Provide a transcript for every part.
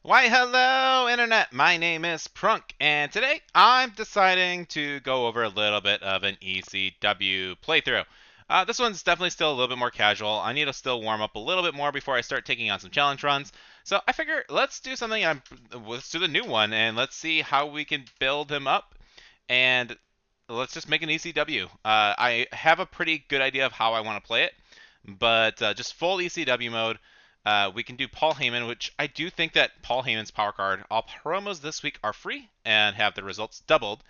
Why, hello, Internet! My name is Prunk, and today I'm deciding to go over a little bit of an ECW playthrough. This one's definitely still a little bit more casual. I need to still warm up a little bit more before I start taking on some challenge runs. So I figure let's do something. Let's do the new one, and let's see how we can build him up. And let's just make an ECW. I have a pretty good idea of how I want to play it, but just full ECW mode. We can do Paul Heyman, which I do think that Paul Heyman's power card, all promos this week are free and have the results doubled,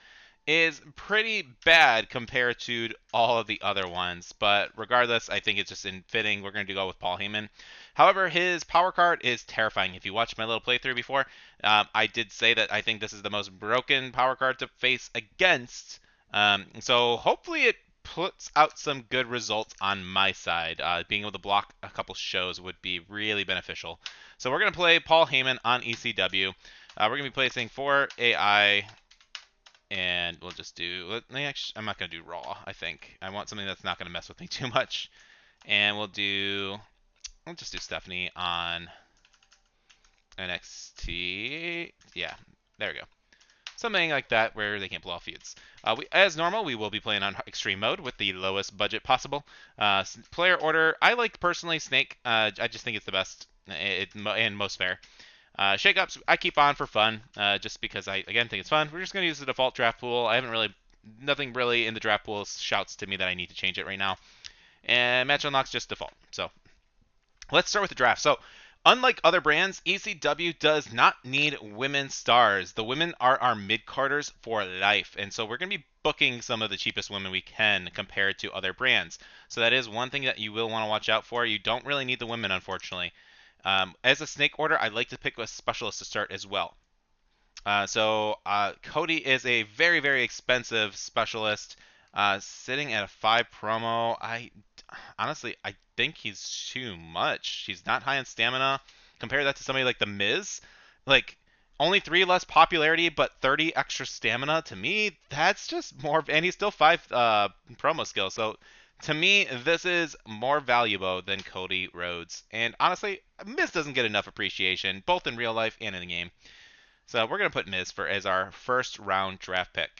is pretty bad compared to all of the other ones. But regardless, I think it's just in fitting. We're going to go with Paul Heyman. However, his power card is terrifying. If you watched my little playthrough before, I did say that I think this is the most broken power card to face against. So hopefully it puts out some good results on my side. Being able to block a couple shows would be really beneficial. So we're going to play Paul Heyman on ECW. We're going to be placing 4 AI, and we'll just do. I'm not going to do Raw, I think. I want something that's not going to mess with me too much. And we'll just do Stephanie on NXT. Yeah, there we go. Something like that where they can't blow off feuds. As normal, we will be playing on extreme mode with the lowest budget possible. Player order, I like personally Snake. I just think it's the best and most fair. Shake-ups, I keep on for fun, just because I, again, think it's fun. We're just going to use the default draft pool. Nothing really in the draft pool shouts to me that I need to change it right now. And match unlock's just default. So let's start with the draft. So unlike other brands, ECW does not need women stars. The women are our mid-carders for life, and so we're going to be booking some of the cheapest women we can compared to other brands. So that is one thing that you will want to watch out for. You don't really need the women, unfortunately. As a snake order, I like to pick a specialist to start as well. Cody is a very, very expensive specialist, sitting at a 5 promo. I think he's too much. He's not high in stamina. Compare that to somebody like The Miz. Like, only 3 less popularity, but 30 extra stamina. To me, that's just more. And he's still 5 promo skill. So, to me, this is more valuable than Cody Rhodes. And honestly, Miz doesn't get enough appreciation, both in real life and in the game. So, we're going to put Miz as our first round draft pick.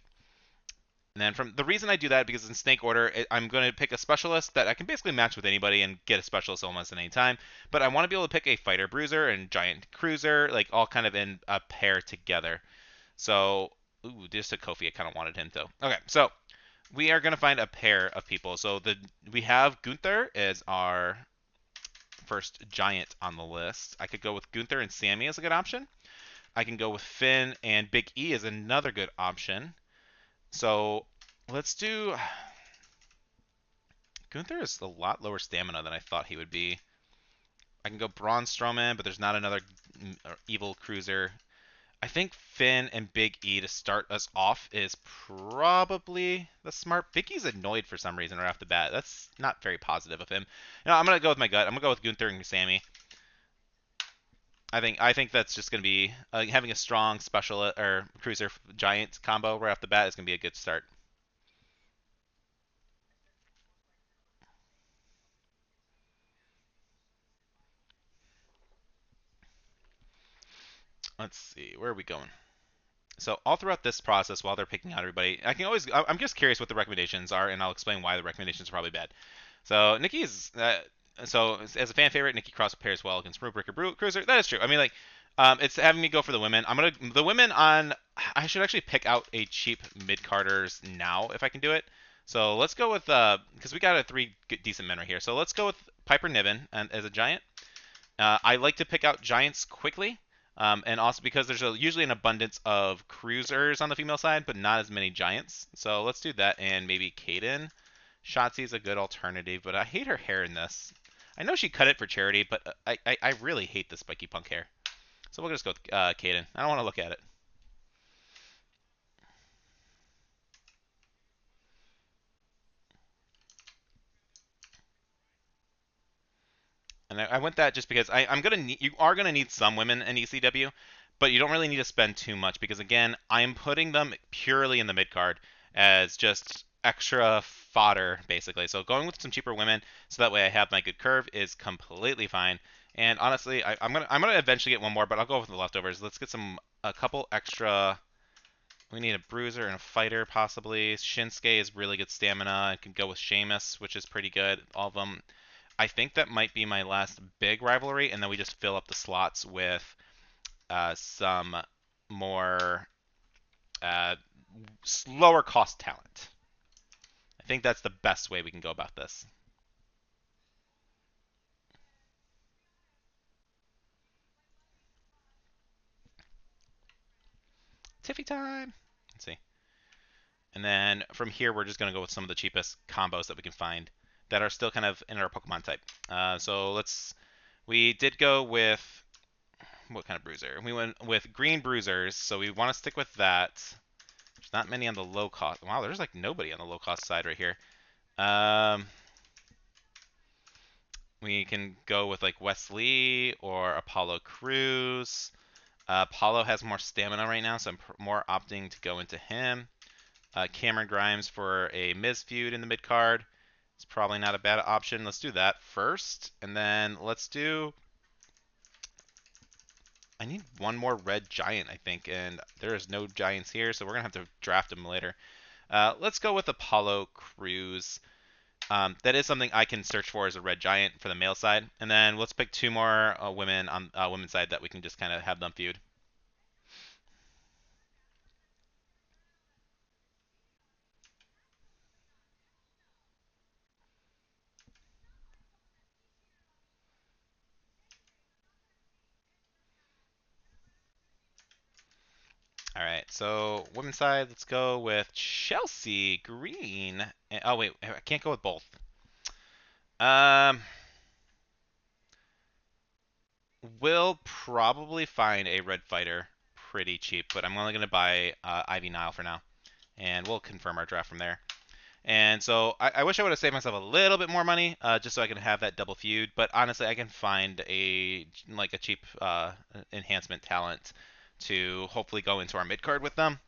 And then from the reason I do that because in snake order, I'm going to pick a specialist that I can basically match with anybody and get a specialist almost at any time. But I want to be able to pick a fighter bruiser and giant cruiser, like all kind of in a pair together. So, just a Kofi. I kind of wanted him though. Okay, so we are going to find a pair of people. So we have Gunther as our first giant on the list. I could go with Gunther and Sammy as a good option. I can go with Finn and Big E as another good option. So let's do. Gunther is a lot lower stamina than I thought he would be. I can go Braun Strowman, but there's not another evil cruiser. I think Finn and Big E to start us off is probably the smart. Vicky's annoyed for some reason right off the bat. That's not very positive of him. No, I'm gonna go with my gut. I'm gonna go with Gunther and Sammy. I think that's just gonna be having a strong special or cruiser giant combo right off the bat is gonna be a good start. Let's see, where are we going? So all throughout this process, while they're picking out everybody, I'm just curious what the recommendations are, and I'll explain why the recommendations are probably bad. So as a fan favorite, Nikki Cross pairs well against Rulebreaker Cruiser. That is true. I mean, like, it's having me go for the women. The women on. I should actually pick out a cheap mid carders now if I can do it. So let's go with because we got a 3 decent men right here. So let's go with Piper Niven as a giant. I like to pick out giants quickly. And also because there's usually an abundance of cruisers on the female side, but not as many giants. So let's do that, and maybe Kaden. Shotzi's a good alternative, but I hate her hair in this. I know she cut it for charity, but I really hate the spiky punk hair. So we'll just go with Kaden. I don't want to look at it. And I went that just because you are gonna need some women in ECW, but you don't really need to spend too much because again, I am putting them purely in the mid card as just extra fodder basically. So going with some cheaper women so that way I have my good curve is completely fine. And honestly, I'm gonna eventually get one more, but I'll go with the leftovers. Let's get a couple extra. We need a bruiser and a fighter possibly. Shinsuke is really good stamina. I can go with Sheamus, which is pretty good. All of them. I think that might be my last big rivalry, and then we just fill up the slots with some more uh, lower cost talent. I think that's the best way we can go about this. Tiffy time. Let's see. And then from here, we're just going to go with some of the cheapest combos that we can find that are still kind of in our Pokemon type. We did go with, what kind of bruiser? We went with green bruisers, so we want to stick with that. There's not many on the low cost. Wow, there's like nobody on the low cost side right here. Um, we can go with like Wesley or Apollo Cruz. Apollo has more stamina right now, so I'm more opting to go into him. Cameron Grimes for a Miz feud in the mid card. It's probably not a bad option. Let's do that first, and then let's do. I need one more red giant, I think, and there is no giants here, so we're gonna have to draft them later. Let's go with Apollo Cruz. That is something I can search for as a red giant for the male side, and then let's pick two more women on women's side that we can just kind of have them feud. All right, so women's side, let's go with Chelsea Green. Oh wait, I can't go with both. Um, we'll probably find a red fighter pretty cheap, but I'm only gonna buy Ivy Nile for now, and we'll confirm our draft from there. And so I wish I would have saved myself a little bit more money, just so I can have that double feud. But honestly, I can find a cheap enhancement talent to hopefully go into our mid card with them.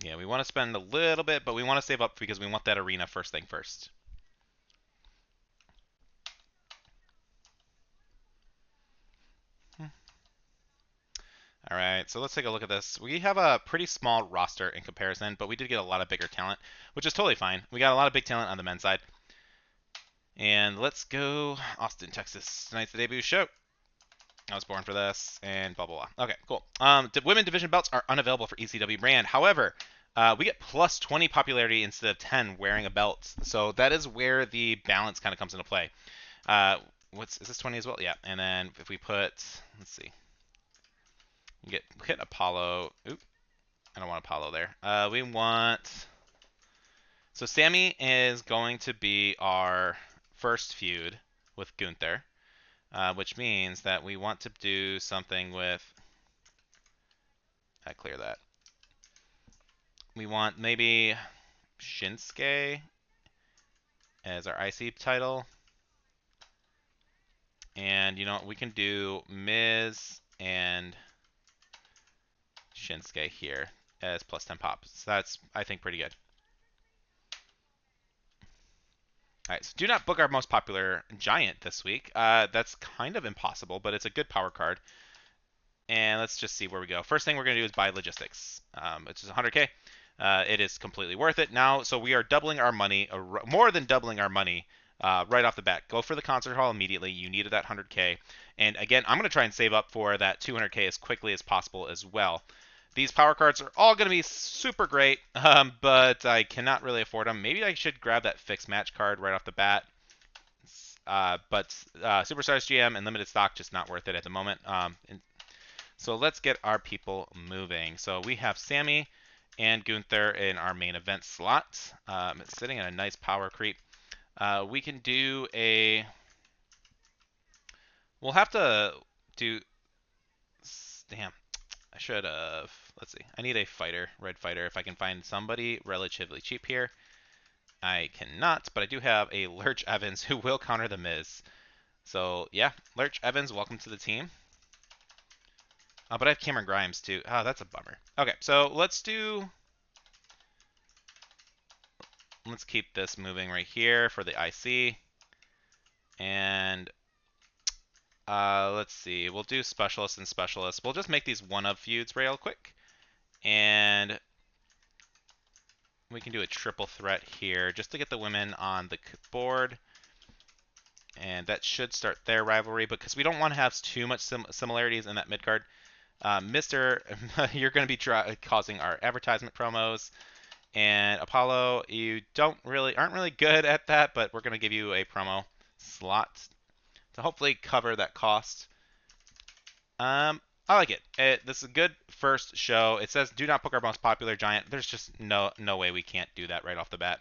Yeah, we want to spend a little bit, but we want to save up because we want that arena first thing first. All right, so let's take a look at this. We have a pretty small roster in comparison, but we did get a lot of bigger talent, which is totally fine. We got a lot of big talent on the men's side. And let's go Austin, Texas. Tonight's the debut show. I was born for this, and blah, blah, blah. Okay, cool. The women division belts are unavailable for ECW brand. However, we get plus 20 popularity instead of 10 wearing a belt. So that is where the balance kind of comes into play. Is this 20 as well? Yeah. And then if we put, let's see, hit Apollo. Oop, I don't want Apollo there. We want. So Sammy is going to be our first feud with Gunther, which means that we want to do something with. I clear that. We want maybe Shinsuke as our IC title. And you know we can do Miz and Shinsuke here as plus 10 pops. So that's, I think, pretty good. All right, so do not book our most popular giant this week. That's kind of impossible, but it's a good power card. And let's just see where we go. First thing we're going to do is buy logistics, which is 100k. It is completely worth it now. So we are doubling our money, more than doubling our money right off the bat. Go for the concert hall immediately. You needed that 100k. And again, I'm going to try and save up for that 200k as quickly as possible as well. These power cards are all going to be super great, but I cannot really afford them. Maybe I should grab that fixed match card right off the bat. But Superstars GM and limited stock, just not worth it at the moment. So let's get our people moving. So we have Sammy and Gunther in our main event slot. It's sitting in a nice power creep. We can do a. We'll have to do. Damn. I should have. Let's see. I need a fighter, red fighter. If I can find somebody relatively cheap here. I cannot, but I do have a Lurch Evans who will counter the Miz. So yeah, Lurch Evans, welcome to the team. But I have Cameron Grimes too. Oh, that's a bummer. Okay, so let's do let's keep this moving right here for the IC. And let's see. We'll do specialist and specialist. We'll just make these one-of feuds real quick. And we can do a triple threat here just to get the women on the board. And that should start their rivalry because we don't want to have too much similarities in that mid card. Mr. You're going to be causing our advertisement promos. And Apollo, you aren't really good at that, but we're going to give you a promo slot to hopefully cover that cost. I like it. This is a good first show. It says do not book our most popular giant. There's just no way we can't do that right off the bat.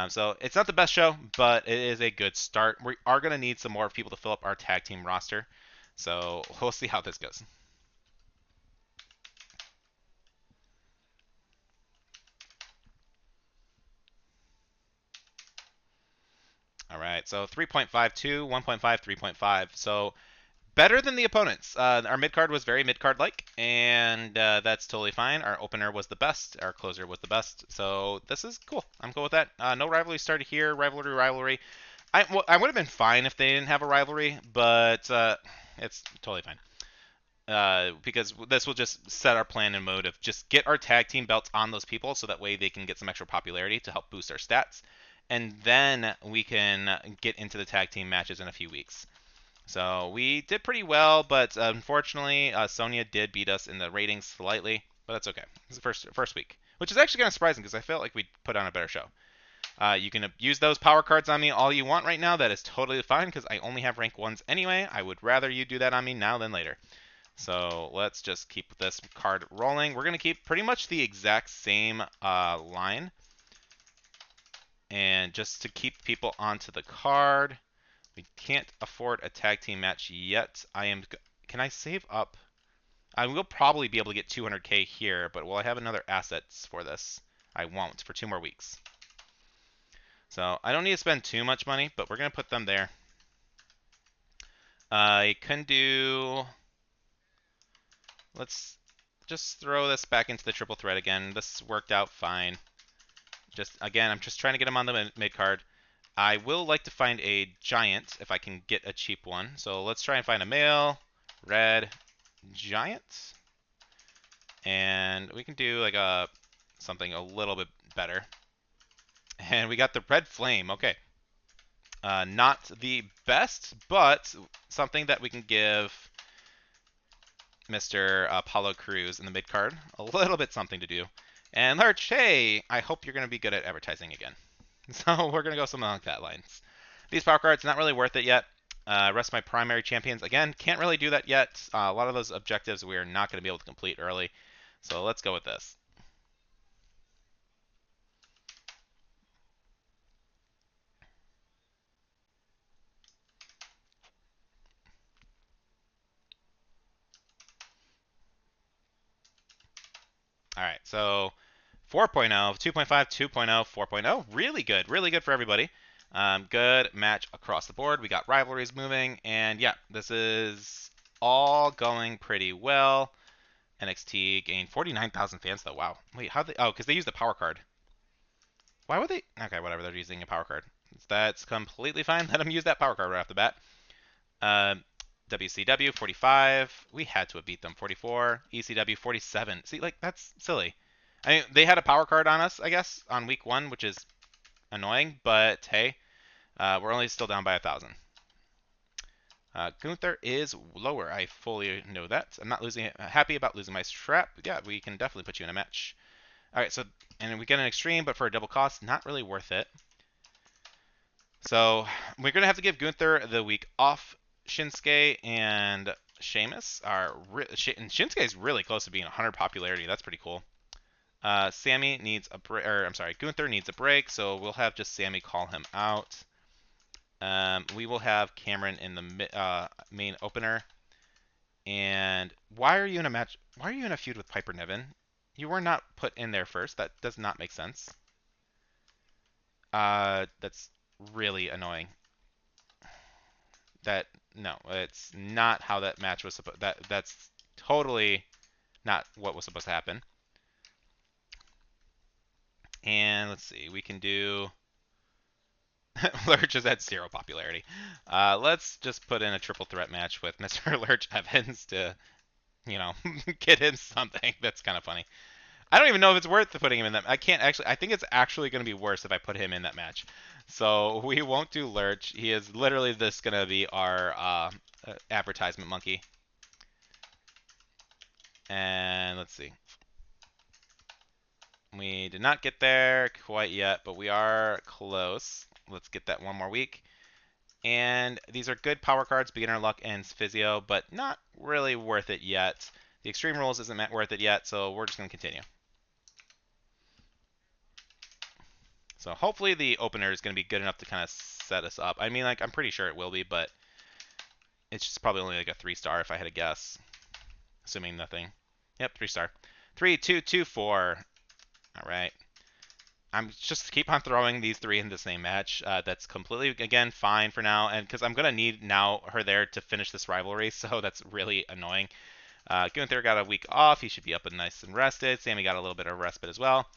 So it's not the best show, but it is a good start. We are going to need some more people to fill up our tag team roster. So we'll see how this goes. All right, so 3.52, 1.5, 3.5. So better than the opponents. Our mid card was very mid card like, and that's totally fine. Our opener was the best. Our closer was the best. So this is cool. I'm cool with that. No rivalry started here. Rivalry. I would have been fine if they didn't have a rivalry, but it's totally fine. Because this will just set our plan in mode of just get our tag team belts on those people so that way they can get some extra popularity to help boost our stats. And then we can get into the tag team matches in a few weeks. So we did pretty well, but unfortunately, Sonya did beat us in the ratings slightly, but that's okay. It's the first week, which is actually kind of surprising because I felt like we put on a better show. You can use those power cards on me all you want right now. That is totally fine because I only have rank 1s anyway. I would rather you do that on me now than later. So let's just keep this card rolling. We're going to keep pretty much the exact same line. And just to keep people onto the card, we can't afford a tag team match yet. Can I save up? I will probably be able to get 200k here, but will I have another assets for this? I won't for 2 more weeks. So I don't need to spend too much money, but we're going to put them there. I can do... Let's just throw this back into the triple threat again. This worked out fine. Again, I'm just trying to get him on the mid card. I will like to find a giant if I can get a cheap one. So let's try and find a male red giant. And we can do like something a little bit better. And we got the red flame. Okay. Not the best, but something that we can give Mr. Apollo Crews in the mid card. A little bit something to do. And Lurch, hey, I hope you're going to be good at advertising again. So we're going to go something like that lines. These power cards, not really worth it yet. Rest of my primary champions, again, can't really do that yet. A lot of those objectives we are not going to be able to complete early. So let's go with this. All right, so 4.0, 2.5, 2.0, 4.0. Really good. Really good for everybody. Good match across the board. We got rivalries moving. And yeah, this is all going pretty well. NXT gained 49,000 fans, though. Wow. Wait, how they... Oh, because they used the power card. Why would they... Okay, whatever. They're using a power card. That's completely fine. Let them use that power card right off the bat. WCW 45. We had to have beat them 44. ECW 47. See, like, that's silly. I mean, they had a power card on us, I guess, on week 1, which is annoying, but hey, we're only still down by 1,000. Gunther is lower. I fully know that. I'm not happy about losing my strap. Yeah, we can definitely put you in a match. All right, so, and we get an extreme, but for a double cost, not really worth it. So we're going to have to give Gunther the week off. Shinsuke and Sheamus are... Shinsuke is really close to being 100 popularity. That's pretty cool. Sammy needs a break, or I'm sorry, Gunther needs a break, so we'll have just Sammy call him out. We will have Cameron in the main opener. And why are you in a match? Why are you in a feud with Piper Niven? You were not put in there first. That does not make sense. That's really annoying. No, it's not how that match was supposed. That's totally not what was supposed to happen. And let's see, we can do. Lurch is at 0 popularity. Let's just put in a triple threat match with Mr. Lurch Evans to, you know, get him something. That's kind of funny. I don't even know if it's worth putting him in that. I can't actually. I think it's actually going to be worse if I put him in that match. So we won't do Lurch. He is literally this going to be our advertisement monkey. And let's see. We did not get there quite yet, but we are close. Let's get that one more week. And these are good power cards, beginner luck and physio, but not really worth it yet. The extreme rules isn't worth it yet, so we're just going to continue. So hopefully the opener is going to be good enough to kind of set us up. I mean, like, I'm pretty sure it will be, but it's just probably only like a 3-star if I had to guess. Assuming nothing. Yep, 3-star. 3, 2, 2, 4. All right. I'm just keep on throwing these 3 in the same match. That's completely, again, fine for now. And because I'm going to need now her there to finish this rivalry, so that's really annoying. Gunther got a week off. He should be up and nice and rested. Sammy got a little bit of respite as well.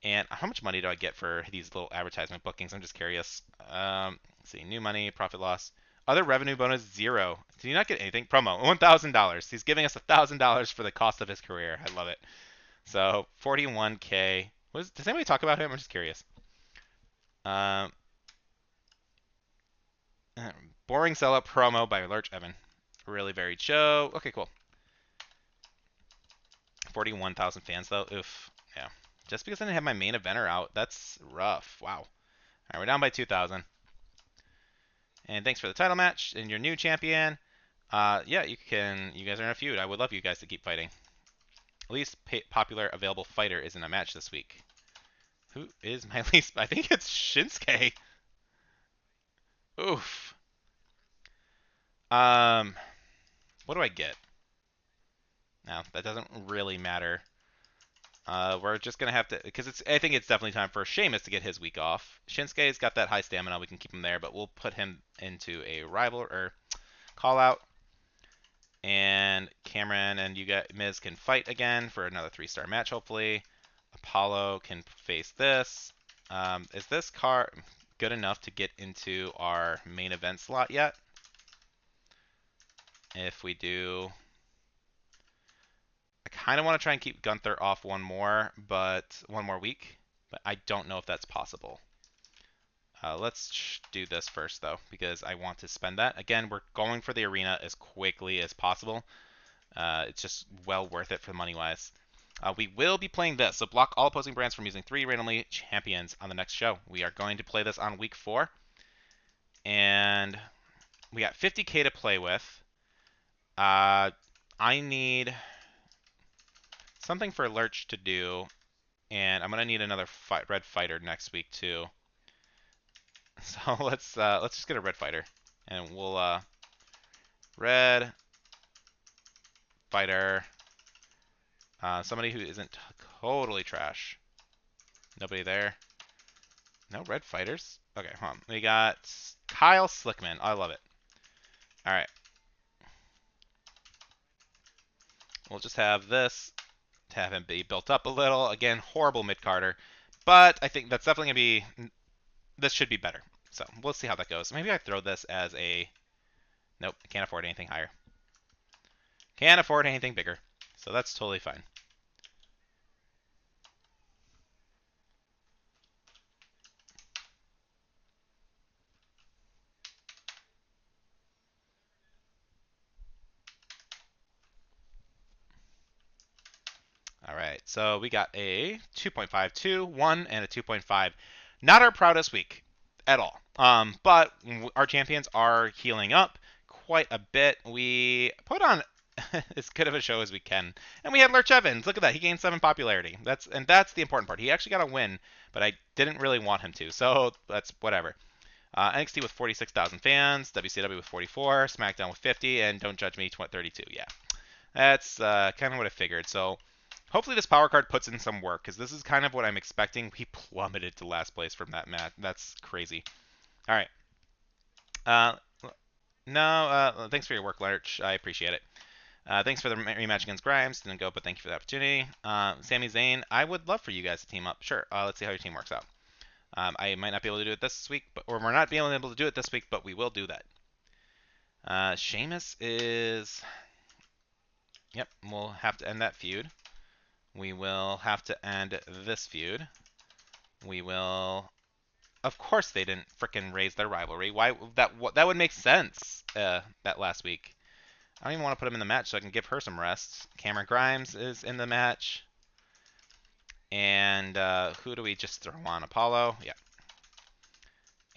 And how much money do I get for these little advertisement bookings? I'm just curious. Let's see. New money, profit loss. Other revenue bonus, 0. Did you not get anything? Promo, $1,000. He's giving us $1,000 for the cost of his career. I love it. So 41K. Does anybody talk about him? I'm just curious. Um, boring sellout promo by Lurch Evan. Really varied show. Okay, cool. 41,000 fans though. Oof. Yeah. Just because I didn't have my main eventer out, that's rough. Wow. All right, we're down by 2,000. And thanks for the title match and your new champion. Yeah, you guys are in a feud. I would love you guys to keep fighting. Least popular available fighter is in a match this week. Who is my least? I think it's Shinsuke. Oof. What do I get? No, that doesn't really matter. We're just gonna have to, because I think it's definitely time for Sheamus to get his week off. Shinsuke's got that high stamina, we can keep him there, but we'll put him into a rival or call out. And Cameron and Miz can fight again for another 3-star match, hopefully. Apollo can face this. Is this card good enough to get into our main event slot yet? If we do, I kind of want to try and keep Gunther off one more week, but I don't know if that's possible. Let's do this first, though, because I want to spend that. Again, we're going for the arena as quickly as possible. It's just well worth it for money-wise. We will be playing this, so block all opposing brands from using 3 randomly champions on the next show. We are going to play this on week 4, and we got 50K to play with. I need something for Lurch to do, and I'm gonna need another red fighter next week too. So let's just get a red fighter, and we'll red fighter. Somebody who isn't totally trash. Nobody there. No red fighters. Okay, hold on. We got Kyle Slickman. I love it. All right. We'll just have this to have him be built up a little. Again, horrible mid-carder, but I think that's definitely gonna be. This should be better. So we'll see how that goes. Maybe I throw this as a. Nope, I can't afford anything higher. Can't afford anything bigger. So that's totally fine. All right, so we got a 2.52, 1, and a 2.5. Not our proudest week at all. But our champions are healing up quite a bit. We put on as good of a show as we can, and we had Lurch Evans. Look at that; he gained 7 popularity. That's the important part. He actually got a win, but I didn't really want him to, so that's whatever. NXT with 46,000 fans, WCW with 44, SmackDown with 50, and Don't Judge Me 32. Yeah, that's kind of what I figured. So hopefully this power card puts in some work, because this is kind of what I'm expecting. We plummeted to last place from that match. That's crazy. All right. No, thanks for your work, Lurch. I appreciate it. Thanks for the rematch against Grimes. Didn't go, but thank you for the opportunity. Sami Zayn, I would love for you guys to team up. Sure. Let's see how your team works out. I might not be able to do it this week, or we're not being able to do it this week, but we will do that. Sheamus is. Yep, we'll have to end that feud. We will have to end this feud. We will. Of course, they didn't frickin' raise their rivalry. Why? That would make sense. That last week. I don't even want to put him in the match so I can give her some rest. Cameron Grimes is in the match. And who do we just throw on? Apollo? Yep.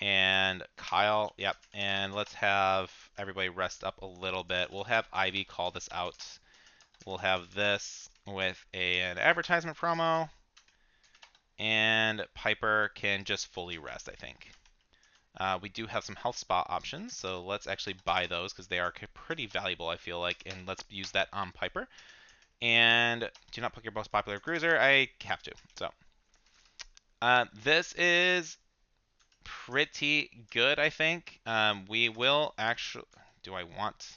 And Kyle? Yep. And let's have everybody rest up a little bit. We'll have Ivy call this out. We'll have this with an advertisement promo. And Piper can just fully rest, I think. We do have some health spa options, so let's actually buy those because they are pretty valuable, I feel like, and let's use that on Piper. And do not pick your most popular cruiser. I have to. So this is pretty good, I think. We will actually. Do I want?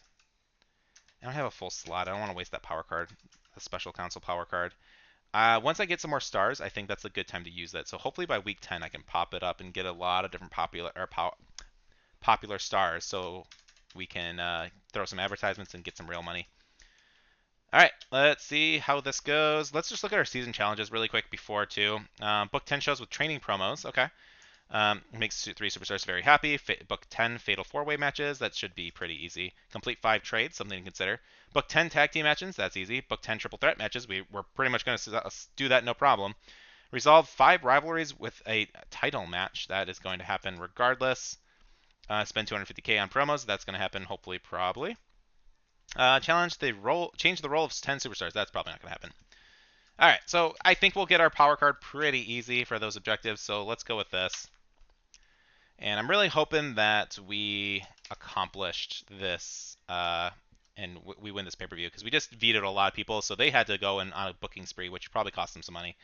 I don't have a full slot. I don't want to waste that power card, the special council power card. Once I get some more stars, I think that's a good time to use that. So hopefully by week 10 I can pop it up and get a lot of different popular stars, so we can throw some advertisements and get some real money. All right, let's see how this goes. Let's just look at our season challenges really quick before too. Book 10 shows with training promos. Okay. Makes 3 superstars very happy. Book 10 fatal 4-way matches. That should be pretty easy. Complete 5 trades. Something to consider. Book 10 tag team matches. That's easy. Book 10 triple threat matches. We're pretty much going to do that no problem. Resolve 5 rivalries with a title match. That is going to happen regardless. Spend 250k on promos. That's going to happen hopefully, probably. Change the role of 10 superstars. That's probably not going to happen. All right, so I think we'll get our power card pretty easy for those objectives. So let's go with this. And I'm really hoping that we accomplished this and we win this pay-per-view because we just vetoed a lot of people, so they had to go on a booking spree, which probably cost them some money.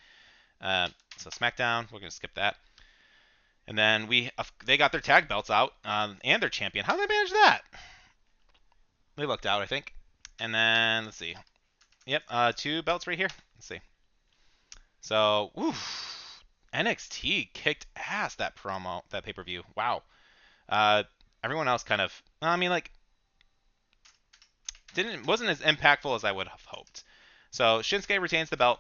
So SmackDown, we're going to skip that. And then they got their tag belts out and their champion. How did they manage that? They looked out, I think. And then, let's see. Yep, 2 belts right here. Let's see. So, oof. NXT kicked ass that pay-per-view. Wow. Everyone else kind of, I mean, like, wasn't as impactful as I would have hoped. So Shinsuke retains the belt,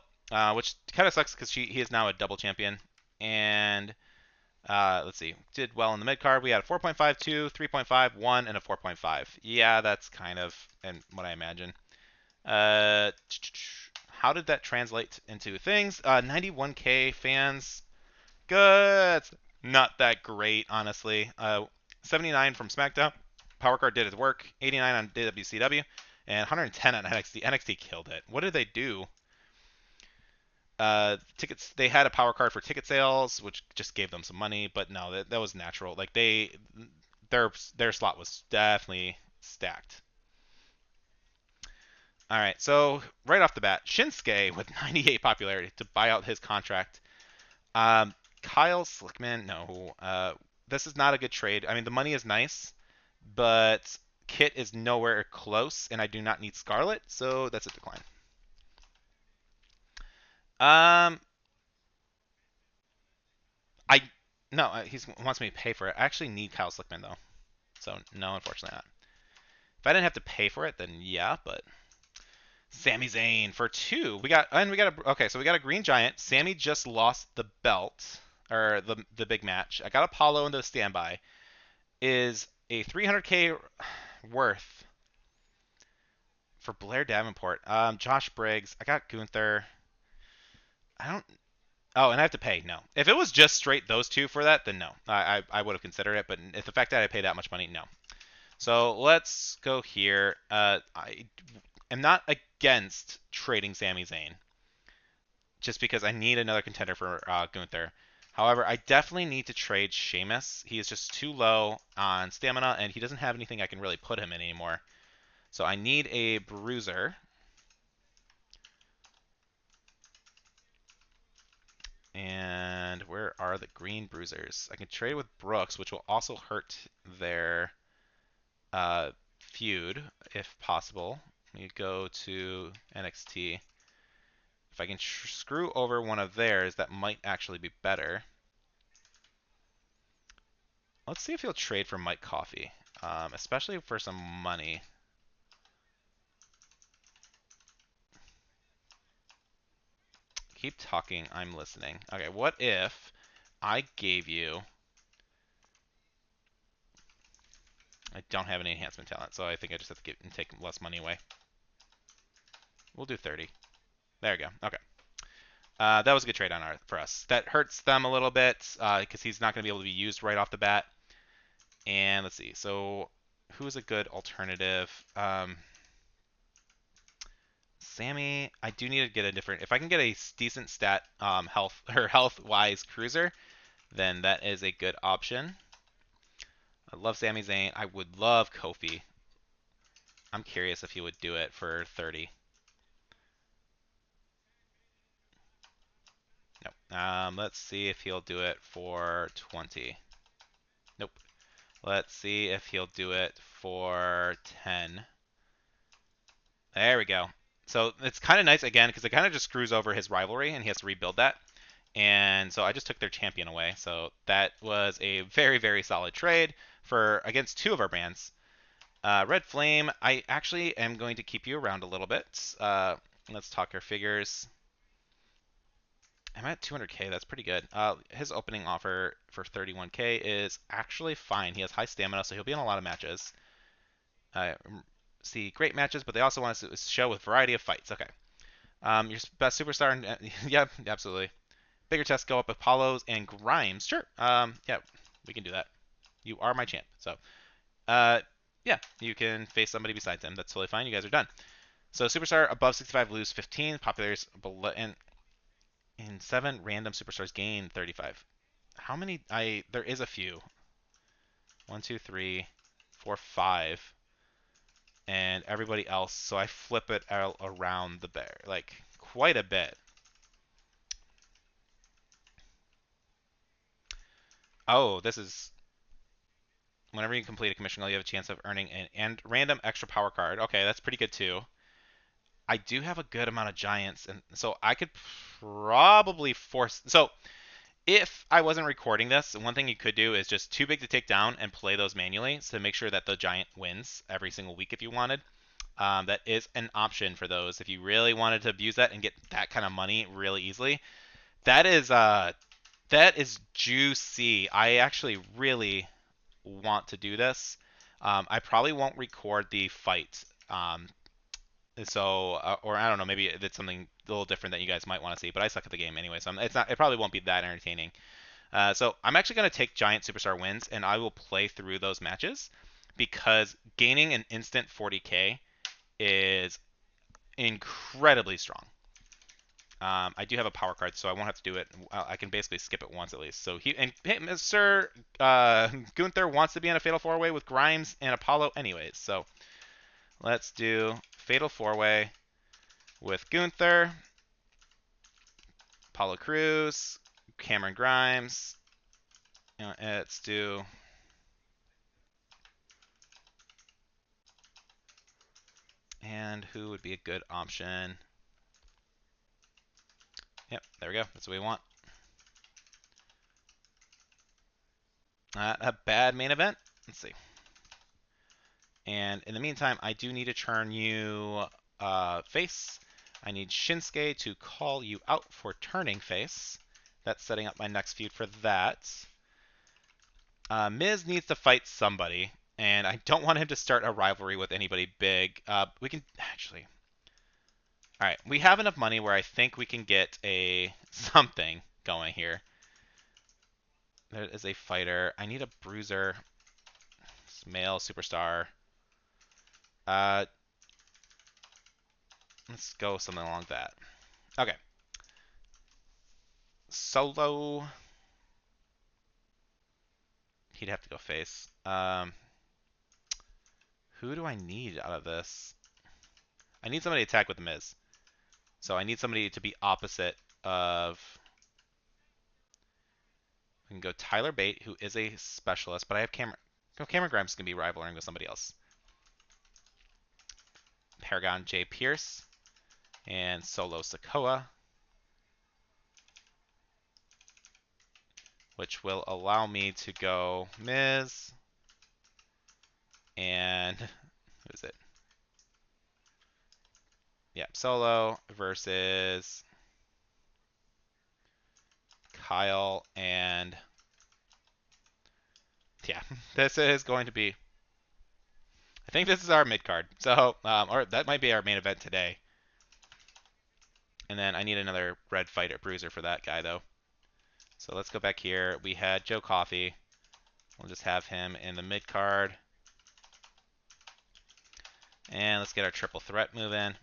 which kind of sucks because he is now a double champion. And let's see, did well in the mid card. We had a 4.52, 3.5, 1, and a 4.5. Yeah, that's kind of what I imagine. How did that translate into things? 91k fans. Good. Not that great, honestly. 79 from SmackDown. Power Card did its work. 89 on WCW. And 110 on NXT. NXT killed it. What did they do? Tickets. They had a power card for ticket sales, which just gave them some money. But no, that was natural. Like their slot was definitely stacked. All right, so right off the bat, Shinsuke with 98 popularity to buy out his contract. Kyle Slickman, no. This is not a good trade. I mean, the money is nice, but Kit is nowhere close, and I do not need Scarlet, so that's a decline. I no, he wants me to pay for it. I actually need Kyle Slickman though, so no, unfortunately not. If I didn't have to pay for it, then yeah, but Sami Zayn for 2. Okay, so we got a Green Giant. Sami just lost the belt or the big match. I got Apollo into the standby. Is a 300k worth for Blair Davenport. Josh Briggs. I got Gunther. I don't. Oh, and I have to pay. No. If it was just straight those 2 for that, then no. I would have considered it. But if the fact that I pay that much money, no. So let's go here. I am not against trading Sami Zayn, just because I need another contender for Gunther. However, I definitely need to trade Sheamus. He is just too low on stamina, and he doesn't have anything I can really put him in anymore. So I need a bruiser. And where are the green bruisers? I can trade with Brooks, which will also hurt their feud, if possible. me go to NXT. If I can screw over one of theirs, that might actually be better. Let's see if he'll trade for Mike Coffey, especially for some money. Keep talking, I'm listening. Okay, what if I gave you... I don't have any enhancement talent, so I think I just have to take less money away. We'll do 30. There we go. Okay. That was a good trade for us. That hurts them a little bit because he's not going to be able to be used right off the bat. And let's see. So who's a good alternative? Sammy, I do need to get a different. If I can get a decent stat health-wise cruiser, then that is a good option. I love Sami Zayn. I would love Kofi. I'm curious if he would do it for 30. Nope. Let's see if he'll do it for 20. Nope. Let's see if he'll do it for 10. There we go. So it's kind of nice again because it kind of just screws over his rivalry and he has to rebuild that. And so I just took their champion away. So that was a very, very solid trade for against two of our brands. Red Flame, I actually am going to keep you around a little bit. Let's talk our figures. I'm at 200k. That's pretty good. His opening offer for 31k is actually fine. He has high stamina, so he'll be in a lot of matches. See great matches, but they also want to show with variety of fights. Okay. Your best superstar. Yeah, absolutely. Bigger tests go up Apollos and Grimes. Sure. Yeah, we can do that. You are my champ. So, yeah, you can face somebody besides him. That's totally fine. You guys are done. So, superstar above 65 lose 15. Populars below and in 7 random superstars gain 35. How many? There is a few. 1, 2, 3, 4, 5. And everybody else. So I flip it out around the bear, like quite a bit. Oh, this is whenever you complete a commission goal, you have a chance of earning an and random extra power card. Okay, that's pretty good too. I do have a good amount of giants, and so I could probably force. So if I wasn't recording this, one thing you could do is just too big to take down and play those manually to make sure that the giant wins every single week if you wanted. That is an option for those if you really wanted to abuse that and get that kind of money really easily. That is juicy. I actually really want to do this. I probably won't record the fight. Or I don't know, maybe it's something a little different that you guys might want to see. But I suck at the game anyway, so it's not. It probably won't be that entertaining. So I'm actually going to take giant superstar wins, and I will play through those matches because gaining an instant 40k is incredibly strong. I do have a power card, so I won't have to do it. I can basically skip it once at least. So Sir Gunther wants to be in a Fatal 4-Way with Grimes and Apollo anyways. So let's do Fatal 4-Way with Gunther, Apollo Crews, Cameron Grimes. Let's do... And who would be a good option? Yep, there we go. That's what we want. A bad main event. Let's see. And in the meantime, I do need to turn you face. I need Shinsuke to call you out for turning face. That's setting up my next feud for that. Miz needs to fight somebody, and I don't want him to start a rivalry with anybody big. We can actually... All right, we have enough money where I think we can get a something going here. There is a fighter. I need a bruiser. Male superstar. Let's go something along that. Okay. Solo. He'd have to go face. Who do I need out of this? I need somebody to attack with the Miz. So I need somebody to be opposite of... We can go Tyler Bate, who is a specialist, but I have Cameron. Cameron Grimes can be rivaling with somebody else. Paragon J. Pierce and Solo Sikoa, which will allow me to go Miz and who is it? Yeah, Solo versus Kyle, and yeah, this is going to be. I think this is our mid card, so or that might be our main event today. And then I need another red fighter bruiser for that guy though. So let's go back here. We had Joe Coffey. We'll just have him in the mid card. And let's get our triple threat moving.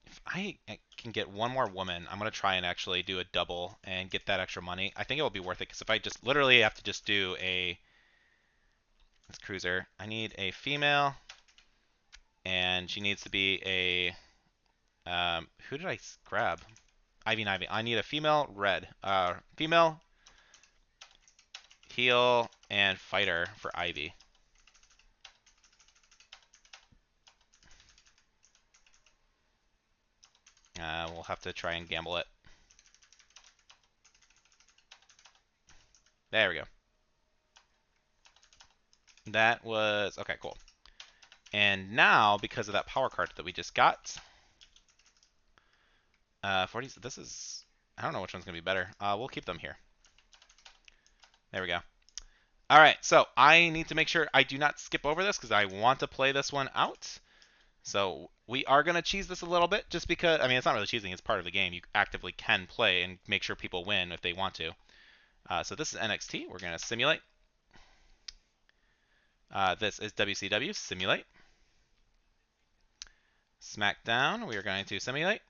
If I can get one more woman, I'm going to try and actually do a double and get that extra money. I think it will be worth it because if I just literally have to just do this cruiser, I need a female and she needs to be a, who did I grab? Ivy. I need a female red, female heal and fighter for Ivy. We'll have to try and gamble it. There we go. That was, okay, cool. And now, because of that power card that we just got, 40, this is, I don't know which one's going to be better. We'll keep them here. There we go. All right, so I need to make sure I do not skip over this because I want to play this one out. So we are going to cheese this a little bit just because, I mean, it's not really cheesing. It's part of the game. You actively can play and make sure people win if they want to. So this is NXT. We're going to simulate. This is WCW. Simulate. SmackDown. We are going to simulate.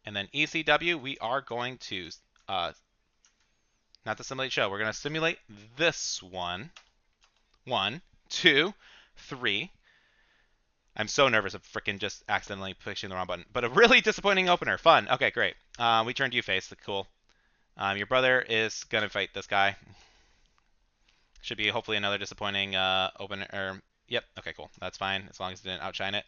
And then ECW, we are going to, not the simulate show. We're going to simulate this one. 1, 2, 3. I'm so nervous of freaking just accidentally pushing the wrong button. But a really disappointing opener. Fun. Okay, great. We turned you face. Cool. Your brother is going to fight this guy. Should be hopefully another disappointing opener. Yep. Okay, cool. That's fine as long as it didn't outshine it.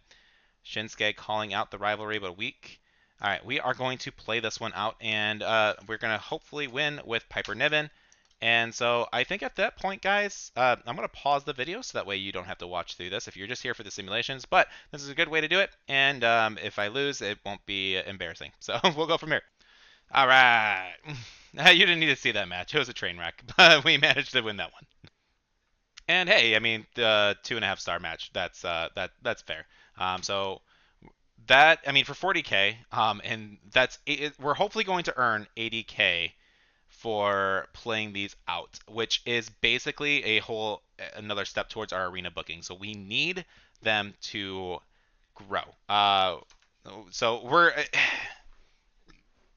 Shinsuke calling out the rivalry, but weak. All right, we are going to play this one out, and we're going to hopefully win with Piper Niven. And so I think at that point, guys, I'm going to pause the video so that way you don't have to watch through this if you're just here for the simulations. But this is a good way to do it. And if I lose, it won't be embarrassing. So we'll go from here. All right. You didn't need to see that match. It was a train wreck, but we managed to win that one. And hey, I mean, the 2.5-star match. That's fair. So that, I mean, for 40K, and we're hopefully going to earn 80K for playing these out, which is basically another step towards our arena booking. So we need them to grow. So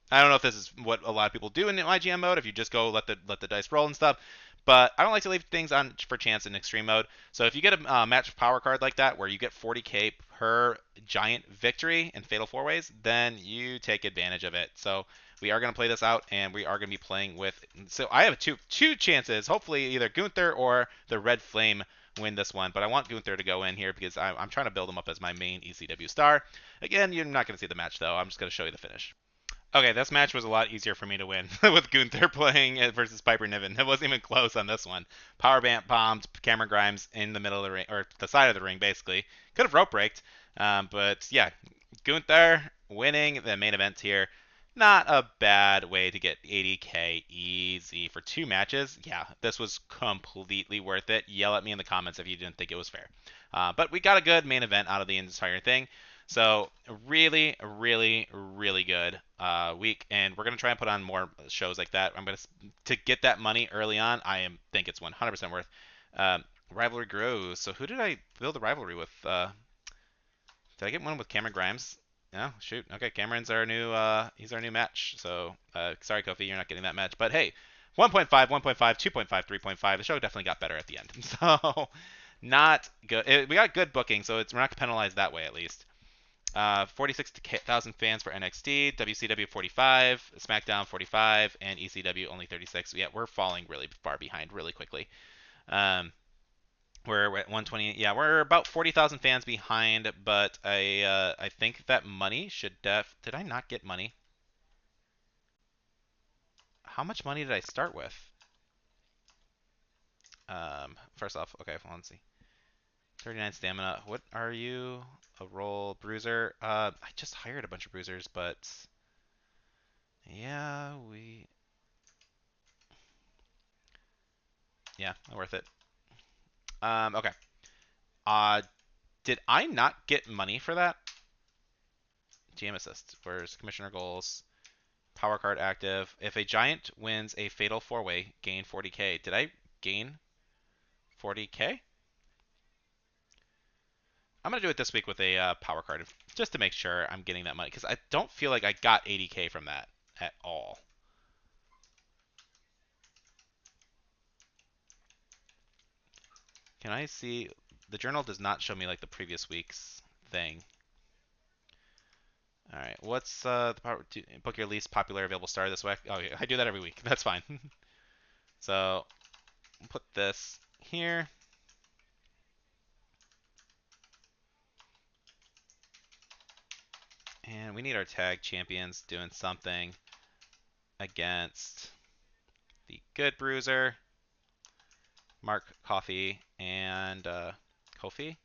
I don't know if this is what a lot of people do in MYGM mode, if you just go let the dice roll and stuff. But I don't like to leave things on for chance in extreme mode. So if you get a match power card like that where you get 40K per giant victory in Fatal 4-Ways, then you take advantage of it. So we are going to play this out, and we are going to be playing with. So I have two chances. Hopefully either Gunther or the Red Flame win this one. But I want Gunther to go in here because I'm trying to build him up as my main ECW star. Again, you're not going to see the match, though. I'm just going to show you the finish. Okay, this match was a lot easier for me to win with Gunther playing versus Piper Niven. It wasn't even close on this one. Power bombed Cameron Grimes in the middle of the ring, or the side of the ring, basically. Could have rope braked, but yeah, Gunther winning the main event here. Not a bad way to get 80K easy for 2 matches. Yeah, this was completely worth it. Yell at me in the comments if you didn't think it was fair. But we got a good main event out of the entire thing. So really, really, really good week, and we're gonna try and put on more shows like that. To get that money early on. Think it's 100% worth. Rivalry grows. So who did I build a rivalry with? Did I get one with Cameron Grimes? No, shoot. Okay, Cameron's he's our new match. So sorry, Kofi, you're not getting that match. But hey, 1.5, 1.5, 2.5, 3.5. The show definitely got better at the end. So not good. We got good booking, so we're not penalized that way at least. 46,000 fans for NXT, WCW 45, SmackDown 45, and ECW only 36. Yeah, we're falling really far behind really quickly. We're at 120. Yeah, we're about 40,000 fans behind, but I think that money should Did I not get money? How much money did I start with? First off, okay, well, let's see. 39 stamina. What are you? A roll bruiser. I just hired a bunch of bruisers, but yeah, yeah, worth it. Okay. Uh, did I not get money for that? GM assist. Where's commissioner goals? Power card active. If a giant wins a fatal four-way, gain 40k. Did I gain 40k? I'm gonna do it this week with a power card just to make sure I'm getting that money because I don't feel like I got 80k from that at all. Can I see? The journal does not show me like the previous week's thing. All right, what's the power? Book your least popular available star this week. Oh yeah, I do that every week. That's fine. So we'll put this here. And we need our tag champions doing something against the good bruiser, Mark Coffee, and Kofi.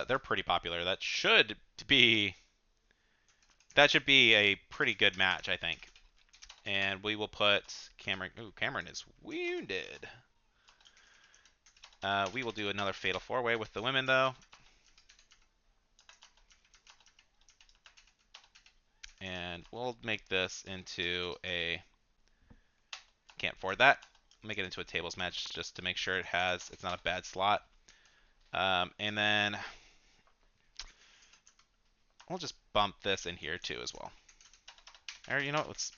They're pretty popular. Be that should be a pretty good match, I think. And we will put Cameron. Ooh, Cameron is wounded. We will do another fatal four-way with the women though. And we'll make this into a can't afford that. Make it into a tables match just to make sure it's not a bad slot. And then we'll just bump this in here too as well. Or you know what, let's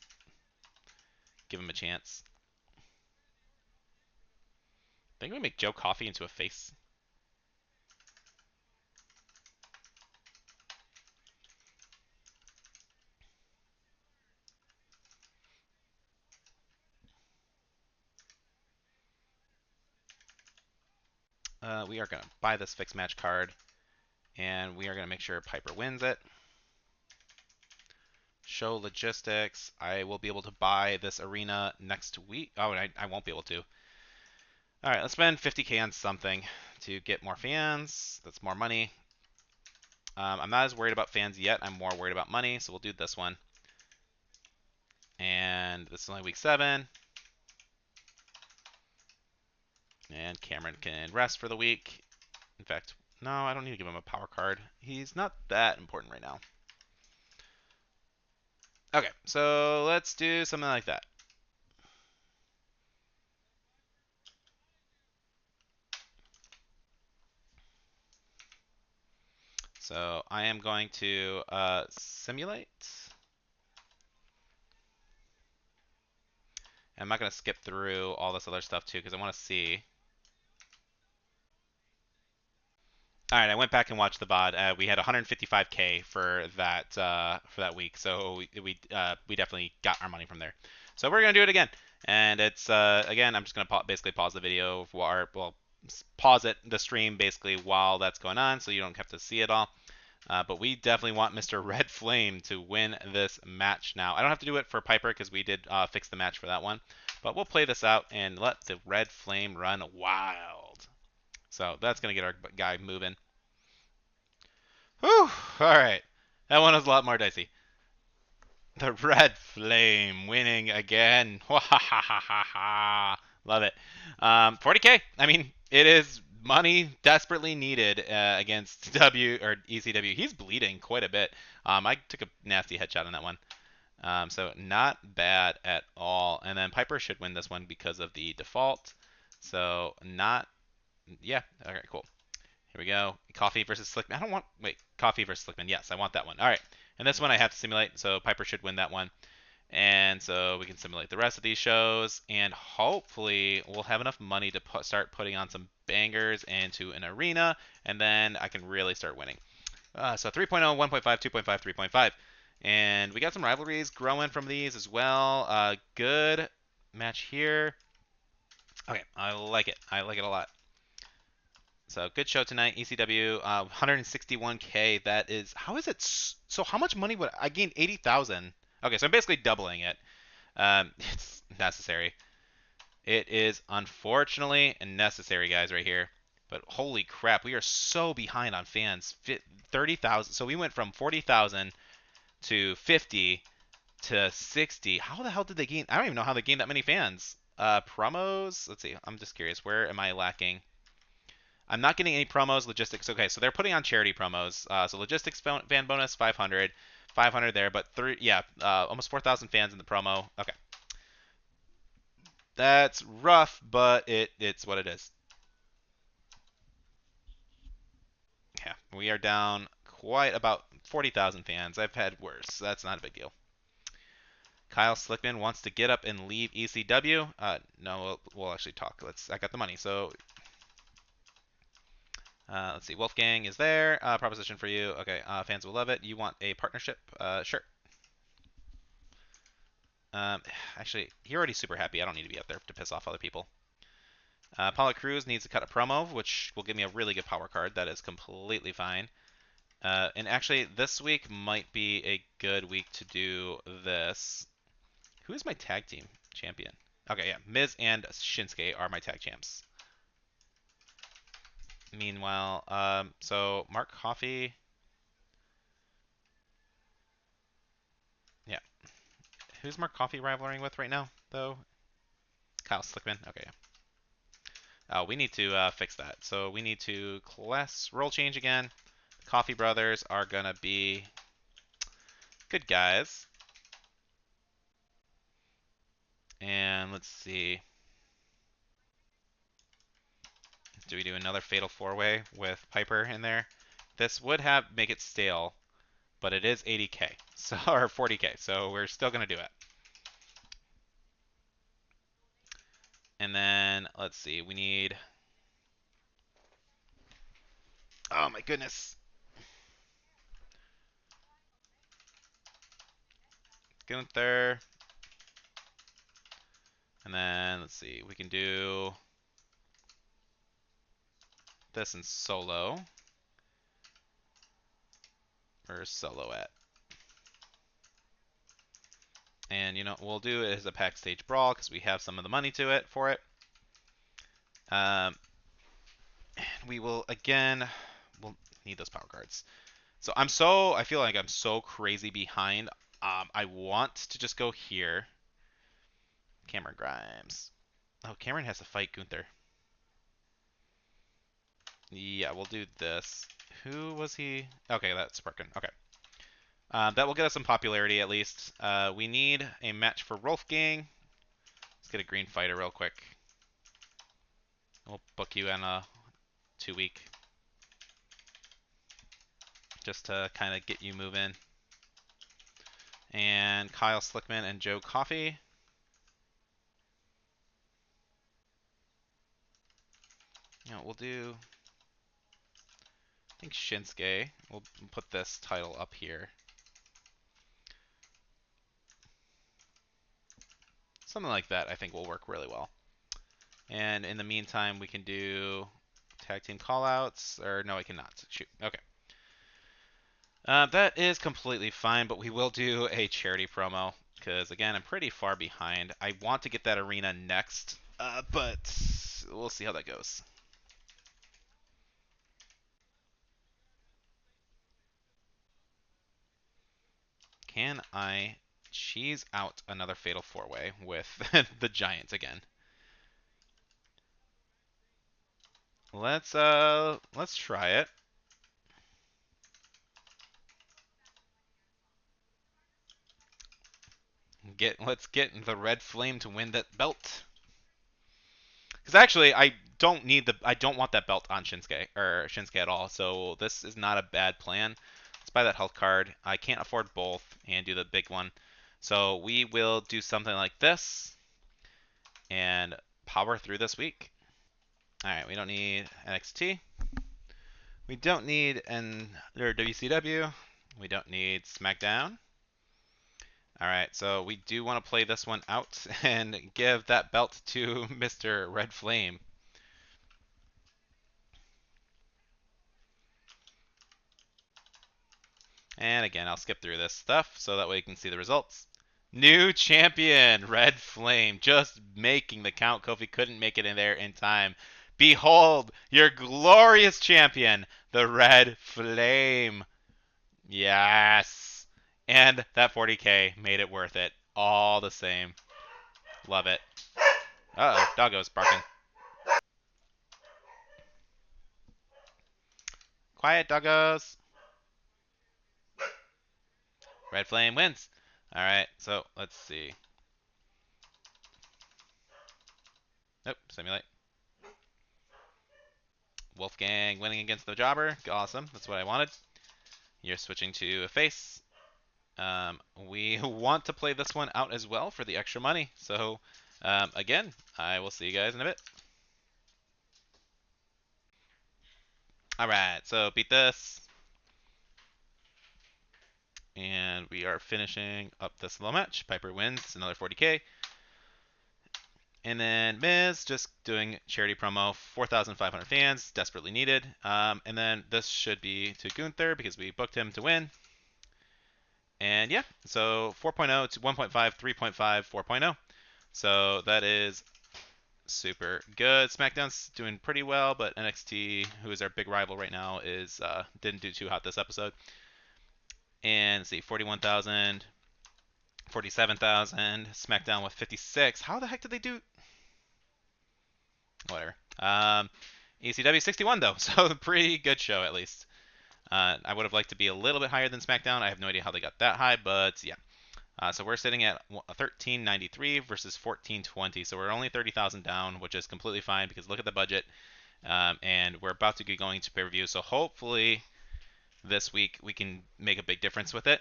give him a chance. Think we make Joe Coffey into a face. We are going to buy this fixed match card, and we are going to make sure Piper wins it. Show logistics. I will be able to buy this arena next week. Oh, I won't be able to. All right, let's spend 50k on something to get more fans. That's more money. I'm not as worried about fans yet. I'm more worried about money, so we'll do this one. And this is only week 7. And Cameron can rest for the week. In fact, no, I don't need to give him a power card. He's not that important right now. Okay, so let's do something like that. So I am going to simulate. I'm not going to skip through all this other stuff too because I want to see. All right, I went back and watched the VOD. We had 155k for that week, so we definitely got our money from there. So we're gonna do it again, and it's again. I'm just gonna basically pause the video pause the stream basically while that's going on, so you don't have to see it all. But we definitely want Mr. Red Flame to win this match now. I don't have to do it for Piper because we did fix the match for that one. But we'll play this out and let the Red Flame run wild. So that's going to get our guy moving. Whew! Alright. That one was a lot more dicey. The Red Flame winning again. Love it. 40k. I mean, it is money desperately needed against ECW. He's bleeding quite a bit. I took a nasty headshot on that one. So not bad at all. And then Piper should win this one because of the default. So yeah. All right, cool. Here we go. Coffee versus Slickman. Coffee versus Slickman. Yes, I want that one. All right. And this one I have to simulate, so Piper should win that one. And so we can simulate the rest of these shows, and hopefully we'll have enough money to start putting on some bangers into an arena, and then I can really start winning. So 3.0, 1.5, 2.5, 3.5. And we got some rivalries growing from these as well. Good match here. Okay, I like it. I like it a lot. So good show tonight. ECW, 161K. That is, how is it? So how much money would I gain? 80,000. Okay, so I'm basically doubling it. It's necessary. It is unfortunately necessary, guys, right here. But holy crap, we are so behind on fans. 30,000. So we went from 40,000 to 50 to 60. How the hell did they gain? I don't even know how they gained that many fans. Promos. Let's see. I'm just curious. Where am I lacking? I'm not getting any promos. Logistics. Okay, so they're putting on charity promos. So logistics fan bonus 500, 500 there, but yeah, almost 4,000 fans in the promo. Okay, that's rough, but it's what it is. Yeah, we are down quite about 40,000 fans. I've had worse. That's not a big deal. Kyle Slickman wants to get up and leave ECW. No, we'll actually talk. I got the money. So let's see. Wolfgang is there. Proposition for you. Okay. Fans will love it. You want a partnership? Sure. Um, Actually, you're already super happy. I don't need to be up there to piss off other people. Apollo Cruz needs to cut a promo, which will give me a really good power card. That is completely fine. And actually, this week might be a good week to do this. Who is my tag team champion? Okay, yeah. Miz and Shinsuke are my tag champs. Meanwhile, so Mark Coffey. Yeah. Who's Mark Coffey rivaling with right now, though? Kyle Slickman. Okay, yeah. We need to fix that. So we need to class role change again. The Coffee Brothers are gonna be good guys. And let's see. Do we do another Fatal 4-Way with Piper in there? This would make it stale, but it is 80K, so or 40K, so we're still gonna do it. And then let's see. We need. Oh my goodness. Gunther. And then let's see. We can do this in solo. Where's solo at? And you know what we'll do is a backstage brawl because we have some of the money to it for it. We will again. We'll need those power cards. So I feel like I'm so crazy behind. I want to just go here. Cameron Grimes. Oh, Cameron has to fight Gunther. Yeah, we'll do this. Who was he? Okay, that's Sparkin. Okay. That will get us some popularity at least. We need a match for Wolfgang. Let's get a green fighter real quick. We'll book you in a 2-week. Just to kind of get you moving. And Kyle Slickman and Joe Coffey. You know, we'll do. I think Shinsuke. We'll put this title up here. Something like that I think will work really well. And in the meantime, we can do tag team callouts. Or no, I cannot. Shoot. Okay. That is completely fine, but we will do a charity promo. Because, again, I'm pretty far behind. I want to get that arena next, but we'll see how that goes. Can I cheese out another Fatal 4-Way with the Giants again? Let's try it. Let's get the Red Flame to win that belt. Because actually, I don't want that belt on Shinsuke at all. So this is not a bad plan. Let's buy that health card. I can't afford both and do the big one. So we will do something like this and power through this week. All right, we don't need NXT. We don't need WCW. We don't need SmackDown. All right, so we do want to play this one out and give that belt to Mr. Red Flame. And again, I'll skip through this stuff so that way you can see the results. New champion, Red Flame, just making the count. Kofi couldn't make it in there in time. Behold, your glorious champion, the Red Flame. Yes. And that 40K made it worth it. All the same. Love it. Uh-oh, doggo's barking. Quiet, doggos. Red Flame wins. All right, so let's see. Nope, simulate. Wolfgang winning against the jobber. Awesome, that's what I wanted. You're switching to a face. We want to play this one out as well for the extra money. So, again, I will see you guys in a bit. All right, so beat this. And we are finishing up this little match. Piper wins, another 40K. And then Miz just doing charity promo, 4,500 fans, desperately needed. And then this should be to Gunther because we booked him to win. And yeah, so 4.0 to 1.5, 3.5, 4.0. So that is super good. SmackDown's doing pretty well, but NXT, who is our big rival right now, is didn't do too hot this episode. And let's see, 41,000, 47,000. SmackDown with 56. How the heck did they do? Whatever. ECW 61 though, so pretty good show at least. I would have liked to be a little bit higher than SmackDown. I have no idea how they got that high, but yeah. So we're sitting at 1393 versus 1420, so we're only 30,000 down, which is completely fine because look at the budget. And we're about to get going to pay-per-view, so hopefully this week we can make a big difference with it.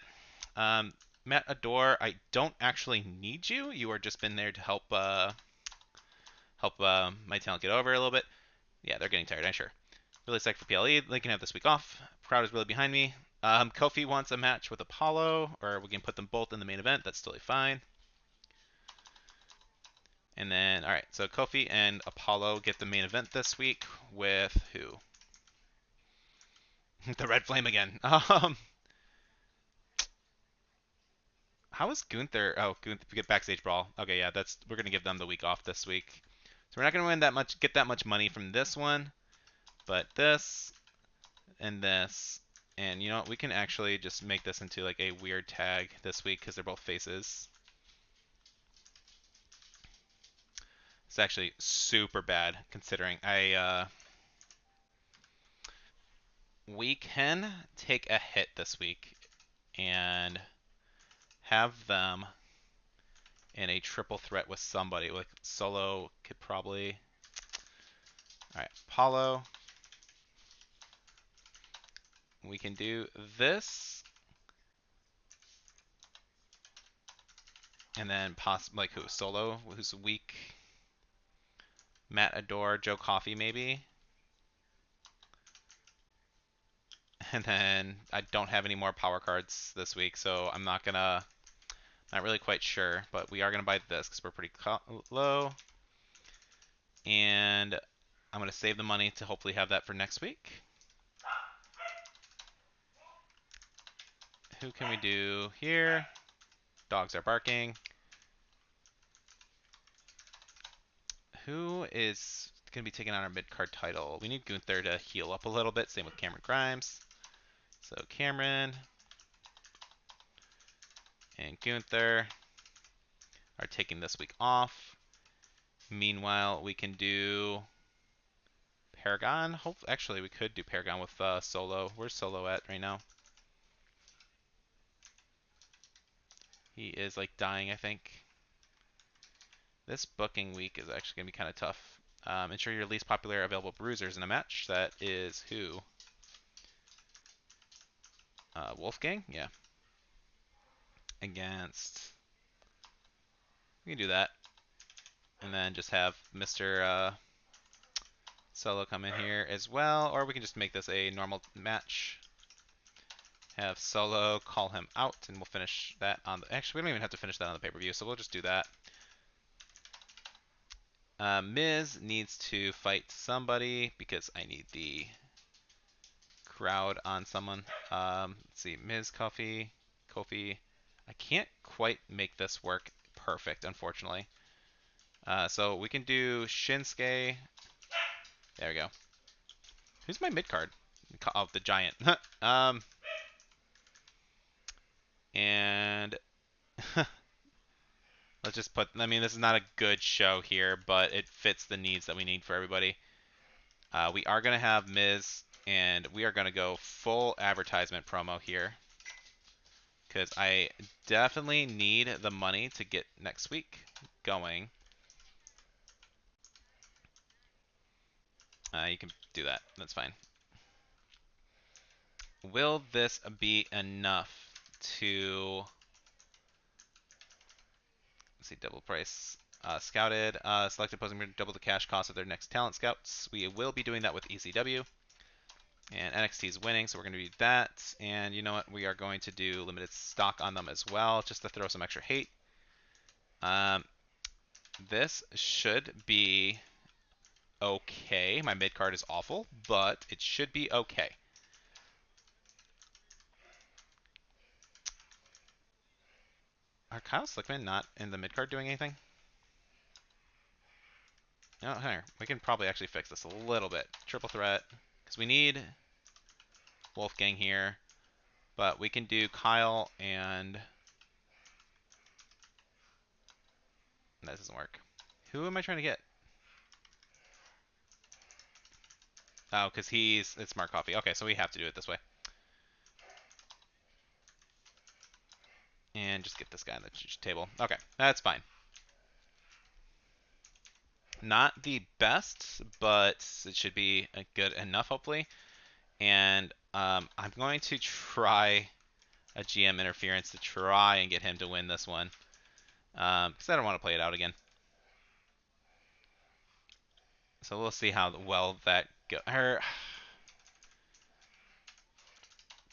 Matt Adore, I don't actually need you. You are just been there to help my talent get over a little bit. Yeah, they're getting tired, I'm sure. Really psyched for PLE. They can have this week off. Crowd is really behind me. Kofi wants a match with Apollo, or we can put them both in the main event. That's totally fine. And then, all right, so Kofi and Apollo get the main event this week with who? The Red Flame again. How is Gunther? Oh, Gunther get backstage brawl. Okay, yeah, we're gonna give them the week off this week. So we're not gonna win that much, get that much money from this one, but this and this, and you know what? We can actually just make this into like a weird tag this week because they're both faces. It's actually super bad considering we can take a hit this week and have them in a triple threat with somebody. Like Solo could probably. All right, Apollo. We can do this, and then possibly like who? Solo, who's weak. Matt Adore, Joe Coffey maybe. And then I don't have any more power cards this week, so I'm not really quite sure, but we are gonna buy this because we're pretty low. And I'm gonna save the money to hopefully have that for next week. Who can we do here? Dogs are barking. Who is gonna be taking on our mid-card title? We need Gunther to heal up a little bit. Same with Cameron Grimes. So Cameron and Gunther are taking this week off. Meanwhile, we can do Paragon. Actually, we could do Paragon with Solo. Where's Solo at right now? He is like dying, I think. This booking week is actually going to be kind of tough. Ensure your least popular available bruisers in a match. That is who? Wolfgang? Yeah. Against. We can do that. And then just have Mr. Solo come in here as well. Or we can just make this a normal match. Have Solo call him out, and we'll finish that on the. Actually, we don't even have to finish that on the pay-per-view, so we'll just do that. Miz needs to fight somebody because I need the crowd on someone. Let's see, Miz, Kofi. I can't quite make this work perfect, unfortunately. So we can do Shinsuke. There we go. Who's my mid card? Oh, the Giant. And let's just put. I mean, this is not a good show here, but it fits the needs that we need for everybody. We are gonna have Miz, and we are gonna go full advertisement promo here because I definitely need the money to get next week going. You can do that. That's fine. Will this be enough to... Let's see, double price. Scouted. Selected opposing to double the cash cost of their next talent scouts. We will be doing that with ECW. And NXT is winning, so we're going to do that. And you know what? We are going to do limited stock on them as well, just to throw some extra hate. This should be okay. My mid card is awful, but it should be okay. Are Kyle Slickman not in the mid card doing anything? Oh, here. We can probably actually fix this a little bit. Triple threat. Because we need Wolfgang here. But we can do Kyle and... That doesn't work. Who am I trying to get? Oh, because it's Smart Coffee. Okay, so we have to do it this way. And just get this guy on the table. Okay, that's fine. Not the best, but it should be good enough, hopefully. And I'm going to try a GM interference to try and get him to win this one. Because I don't want to play it out again. So we'll see how well that goes.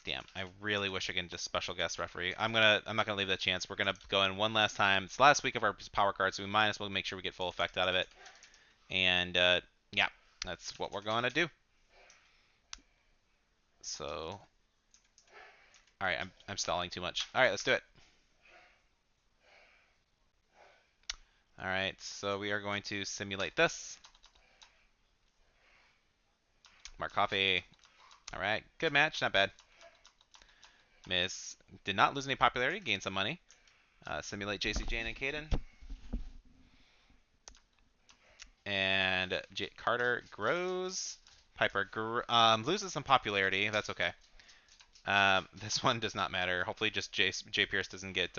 Damn, I really wish I could just special guest referee. I'm not gonna leave that chance. We're gonna go in one last time. It's the last week of our power card, so we might as well make sure we get full effect out of it. And yeah, that's what we're gonna do. So, all right, I'm stalling too much. All right, let's do it. All right, so we are going to simulate this. Mark Coffee. All right, good match, not bad. Miss did not lose any popularity, gained some money. Simulate JC Jane and Caden. And Carter grows. Piper loses some popularity. That's okay. This one does not matter. Hopefully just Jay Pierce doesn't get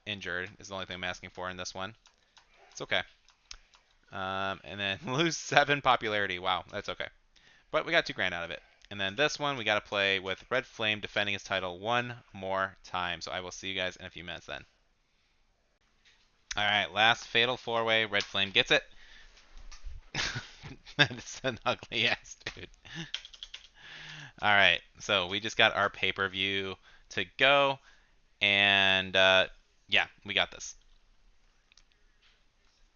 injured is the only thing I'm asking for in this one. It's okay. And then lose 7 popularity. Wow, that's okay. But we got $2,000 out of it. And then this one, we got to play with Red Flame defending his title one more time. So I will see you guys in a few minutes then. All right, last fatal 4-way. Red Flame gets it. That is an ugly ass dude. All right, so we just got our pay-per-view to go. And yeah, we got this.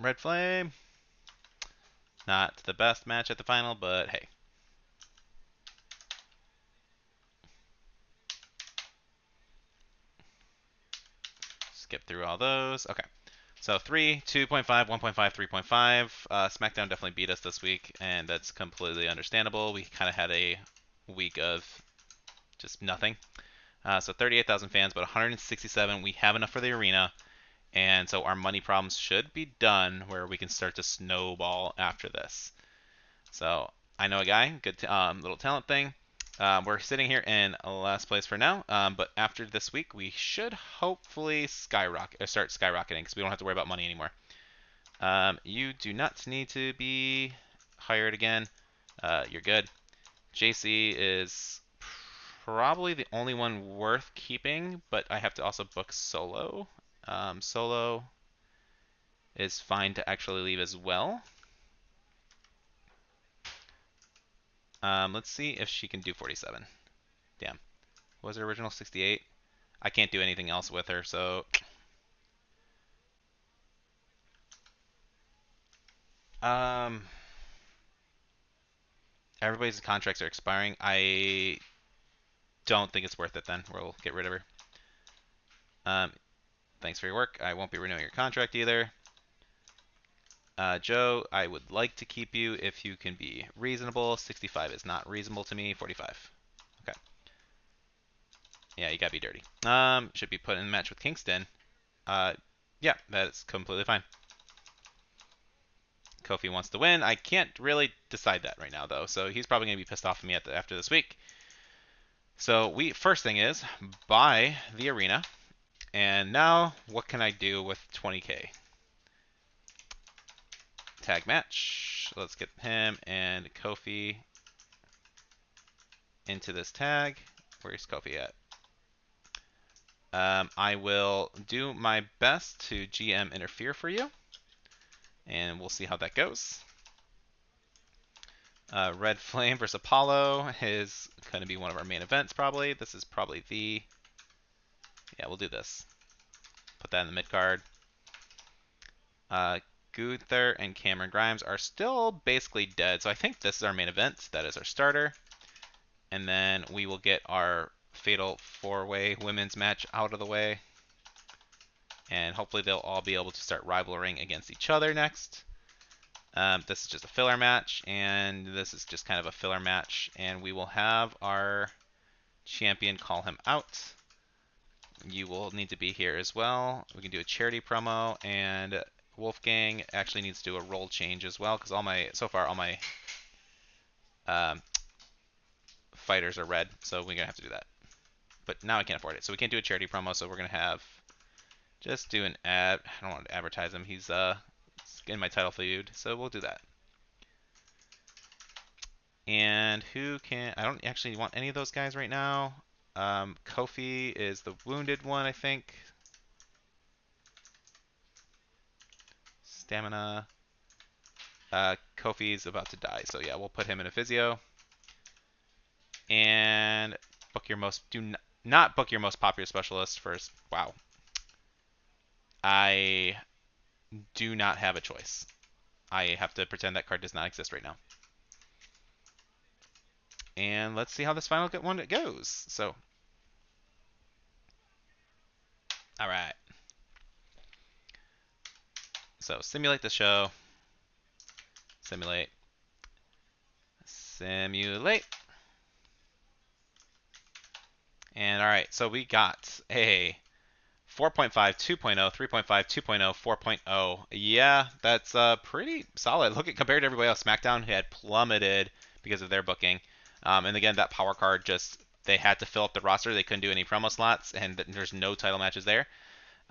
Red Flame. Not the best match at the final, but hey. Skip through all those. Okay. So 3, 2.5, 1.5, 3.5. SmackDown definitely beat us this week, and that's completely understandable. We kind of had a week of just nothing. So 38,000 fans, but 167. We have enough for the arena, and so our money problems should be done where we can start to snowball after this. So I know a guy, good little talent thing. We're sitting here in last place for now, but after this week, we should hopefully start skyrocketing because we don't have to worry about money anymore. You do not need to be hired again. You're good. JC is probably the only one worth keeping, but I have to also book Solo. Solo is fine to actually leave as well. Let's see if she can do 47. Damn. Was her original 68? I can't do anything else with her, so um, everybody's contracts are expiring. I don't think it's worth it. Then we'll get rid of her. Um, thanks for your work. I won't be renewing your contract either. Joe, I would like to keep you if you can be reasonable. 65 is not reasonable to me. 45. Okay. Yeah, you gotta be dirty. Should be put in a match with Kingston. Yeah, that's completely fine. Kofi wants to win. I can't really decide that right now, though, so he's probably gonna be pissed off at me after this week. So first thing is buy the arena, and now what can I do with 20k? Tag match. Let's get him and Kofi into this tag. Where's Kofi at? I will do my best to GM interfere for you, and we'll see how that goes. Red Flame versus Apollo is going to be one of our main events, probably. This is probably the... Yeah, we'll do this. Put that in the mid card. Gunther and Cameron Grimes are still basically dead, so I think this is our main event. That is our starter. And then we will get our Fatal 4-Way women's match out of the way. And hopefully they'll all be able to start rivaling against each other next. This is just a filler match, and this is just kind of a filler match. And we will have our champion call him out. You will need to be here as well. We can do a charity promo, and Wolfgang actually needs to do a role change as well, because so far all my fighters are red, so we're gonna have to do that. But now I can't afford it, so we can't do a charity promo. So we're gonna have just do an ad. I don't want to advertise him. He's in my title feud, so we'll do that. And who can? I don't actually want any of those guys right now. Kofi is the wounded one, I think. Stamina. Kofi's about to die, so yeah, we'll put him in a physio. And book your most. Not book your most popular specialist first. Wow. I do not have a choice. I have to pretend that card does not exist right now. And let's see how this final one goes. So, all right. So simulate the show. Simulate. Simulate. And all right, so we got a 4.5, 2.0, 3.5, 2.0, 4.0. Yeah, that's pretty solid. Look at compared to everybody else. SmackDown had plummeted because of their booking. And again, that power card they had to fill up the roster. They couldn't do any promo slots, and there's no title matches there.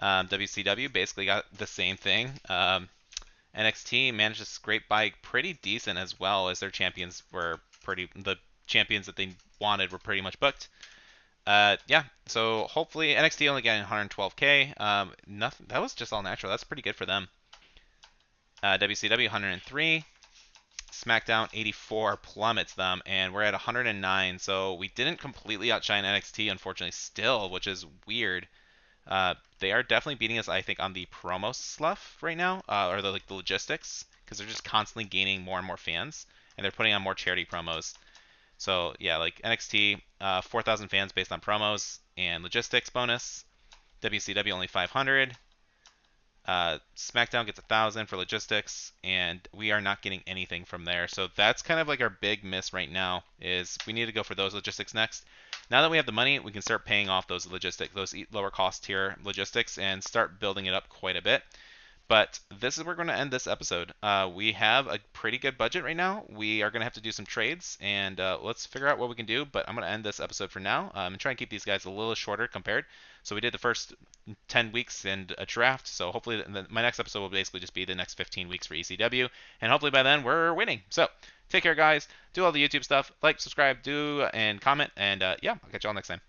WCW basically got the same thing. NXT managed to scrape by pretty decent as well, as their champions were the champions that they wanted were pretty much booked. Yeah, so hopefully NXT only getting 112k. Nothing. That was just all natural. That's pretty good for them. WCW 103. SmackDown 84 plummets them, and we're at 109. So we didn't completely outshine NXT, unfortunately, still, which is weird. They are definitely beating us, I think, on the promo stuff right now, or the logistics, because they're just constantly gaining more and more fans, and they're putting on more charity promos. So yeah, like NXT, 4,000 fans based on promos and logistics bonus. WCW only 500. SmackDown gets 1,000 for logistics, and we are not getting anything from there. So that's kind of like our big miss right now. Is we need to go for those logistics next. Now that we have the money, we can start paying off those those lower cost tier logistics, and start building it up quite a bit. But this is where we're going to end this episode. We have a pretty good budget right now. We are going to have to do some trades, and let's figure out what we can do. But I'm going to end this episode for now and try and keep these guys a little shorter compared. So we did the first 10 weeks and a draft. So hopefully my next episode will basically just be the next 15 weeks for ECW. And hopefully by then we're winning. So take care, guys. Do all the YouTube stuff. Like, subscribe, and comment. And yeah, I'll catch you all next time.